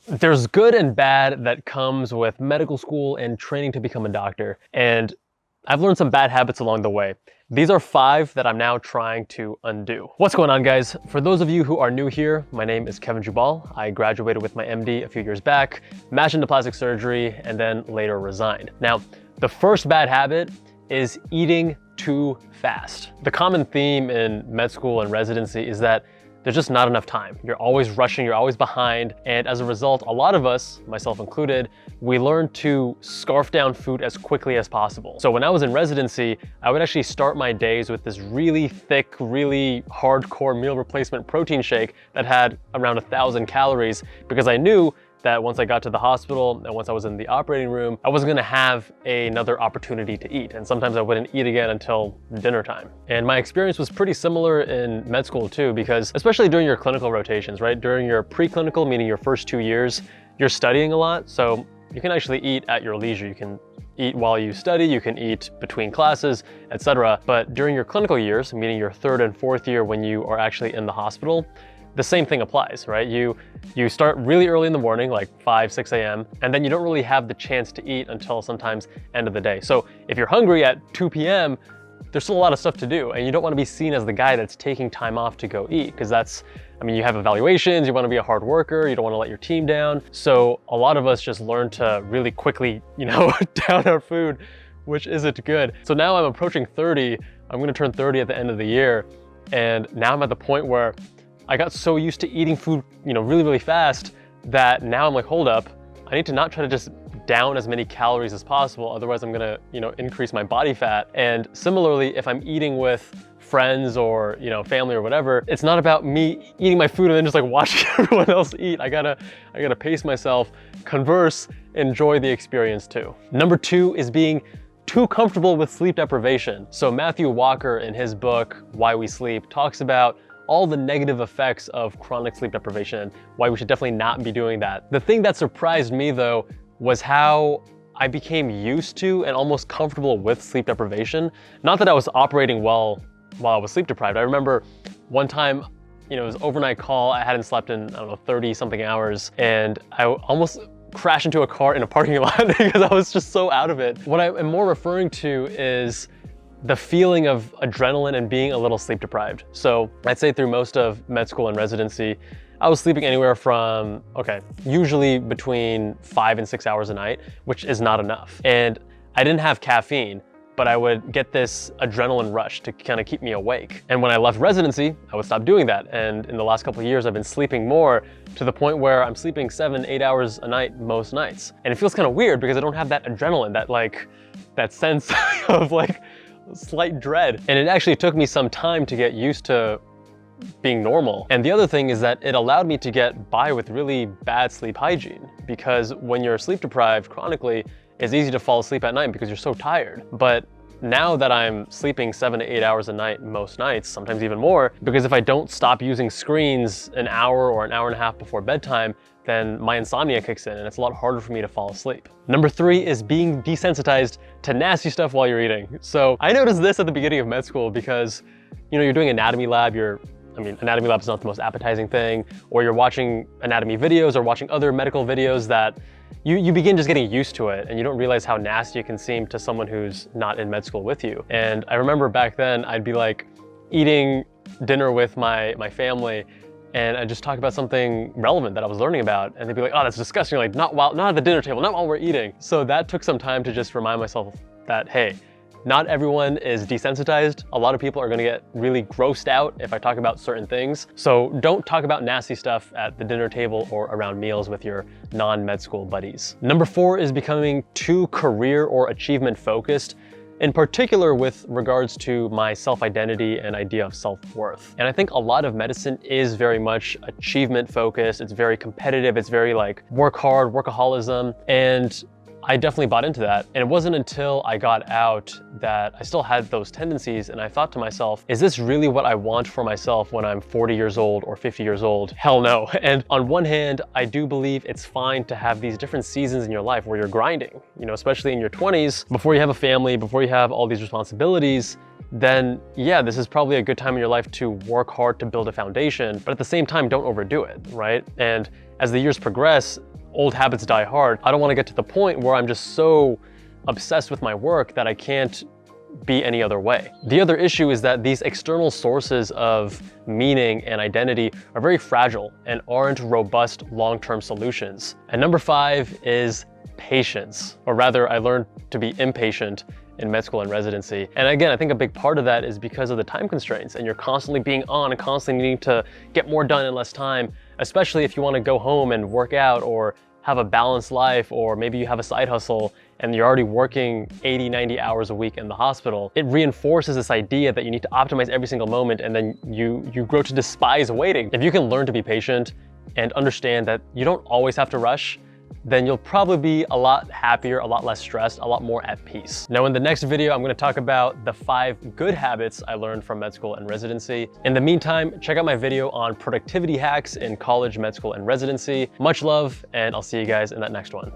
There's good and bad that comes with medical school and training to become a doctor, and I've learned some bad habits along the way. These are 5 that I'm now trying to undo. What's going on, guys? For those of you who are new here, my name is Kevin Jubal. I graduated with my MD a few years back, matched into plastic surgery, and then later resigned. Now, the first bad habit is eating too fast. The common theme in med school and residency is that there's just not enough time. You're always rushing, you're always behind. And as a result, a lot of us, myself included, we learn to scarf down food as quickly as possible. So when I was in residency, I would actually start my days with this really thick, really hardcore meal replacement protein shake that had around 1,000 calories, because I knew that once I got to the hospital and once I was in the operating room, I wasn't gonna have another opportunity to eat. And sometimes I wouldn't eat again until dinner time. And my experience was pretty similar in med school too, because especially during your clinical rotations, right? During your preclinical, meaning your first 2 years, you're studying a lot. So you can actually eat at your leisure. You can eat while you study, you can eat between classes, etc. But during your clinical years, meaning your 3rd and 4th year when you are actually in the hospital, the same thing applies, right? You start really early in the morning, like 5, 6 a.m., and then you don't really have the chance to eat until sometimes end of the day. So if you're hungry at 2 p.m., there's still a lot of stuff to do, and you don't want to be seen as the guy that's taking time off to go eat, because that's, I mean, you have evaluations, you want to be a hard worker, you don't want to let your team down. So a lot of us just learn to really quickly, down our food, which isn't good. So now I'm approaching 30, I'm going to turn 30 at the end of the year, and now I'm at the point where I got so used to eating food, really, really fast that now I'm like, hold up, I need to not try to just down as many calories as possible. Otherwise I'm gonna, increase my body fat. And similarly, if I'm eating with friends or, family or whatever, it's not about me eating my food and then just like watching everyone else eat. I gotta pace myself, converse, enjoy the experience too. Number 2 is being too comfortable with sleep deprivation. So Matthew Walker in his book, Why We Sleep, talks about all the negative effects of chronic sleep deprivation and why we should definitely not be doing that. The thing that surprised me though was how I became used to and almost comfortable with sleep deprivation. Not that I was operating well while I was sleep deprived. I remember one time, it was overnight call, I hadn't slept in, 30 something hours, and I almost crashed into a car in a parking lot because I was just so out of it. What I am more referring to is the feeling of adrenaline and being a little sleep deprived. So I'd say through most of med school and residency, I was sleeping anywhere from, usually between 5 and 6 hours a night, which is not enough. And I didn't have caffeine, but I would get this adrenaline rush to kind of keep me awake. And when I left residency, I would stop doing that. And in the last couple of years, I've been sleeping more to the point where I'm sleeping 7, 8 hours a night most nights. And it feels kind of weird because I don't have that adrenaline, that sense of slight dread. And it actually took me some time to get used to being normal. And the other thing is that it allowed me to get by with really bad sleep hygiene, because when you're sleep deprived chronically, it's easy to fall asleep at night because you're so tired. But now that I'm sleeping 7 to 8 hours a night most nights, sometimes even more, because if I don't stop using screens an hour or an hour and a half before bedtime, then my insomnia kicks in and it's a lot harder for me to fall asleep. Number 3 is being desensitized to nasty stuff while you're eating. So I noticed this at the beginning of med school because, you're doing anatomy lab, anatomy lab is not the most appetizing thing, or you're watching anatomy videos or watching other medical videos that you begin just getting used to it and you don't realize how nasty it can seem to someone who's not in med school with you. And I remember back then I'd be like eating dinner with my family and I just talk about something relevant that I was learning about, and they'd be like, oh, that's disgusting, like not at the dinner table, not while we're eating. So that took some time to just remind myself that, hey, not everyone is desensitized. A lot of people are gonna get really grossed out if I talk about certain things. So don't talk about nasty stuff at the dinner table or around meals with your non-med school buddies. Number 4 is becoming too career or achievement focused, in particular with regards to my self-identity and idea of self-worth. And I think a lot of medicine is very much achievement focused. It's very competitive. It's very work hard, workaholism. And I definitely bought into that. And it wasn't until I got out that I still had those tendencies, and I thought to myself, is this really what I want for myself when I'm 40 years old or 50 years old? Hell no. And on one hand, I do believe it's fine to have these different seasons in your life where you're grinding, especially in your 20s, before you have a family, before you have all these responsibilities, then yeah, this is probably a good time in your life to work hard to build a foundation, but at the same time, don't overdo it, right? And as the years progress, old habits die hard. I don't want to get to the point where I'm just so obsessed with my work that I can't be any other way. The other issue is that these external sources of meaning and identity are very fragile and aren't robust long-term solutions. And number 5 is patience, or rather, I learned to be impatient in med school and residency. And again, I think a big part of that is because of the time constraints, and you're constantly being on and constantly needing to get more done in less time, especially if you want to go home and work out or have a balanced life, or maybe you have a side hustle and you're already working 80, 90 hours a week in the hospital. It reinforces this idea that you need to optimize every single moment, and then you grow to despise waiting. If you can learn to be patient and understand that you don't always have to rush, then you'll probably be a lot happier, a lot less stressed, a lot more at peace. Now in the next video, I'm gonna talk about the 5 good habits I learned from med school and residency. In the meantime, check out my video on productivity hacks in college, med school, and residency. Much love, and I'll see you guys in that next one.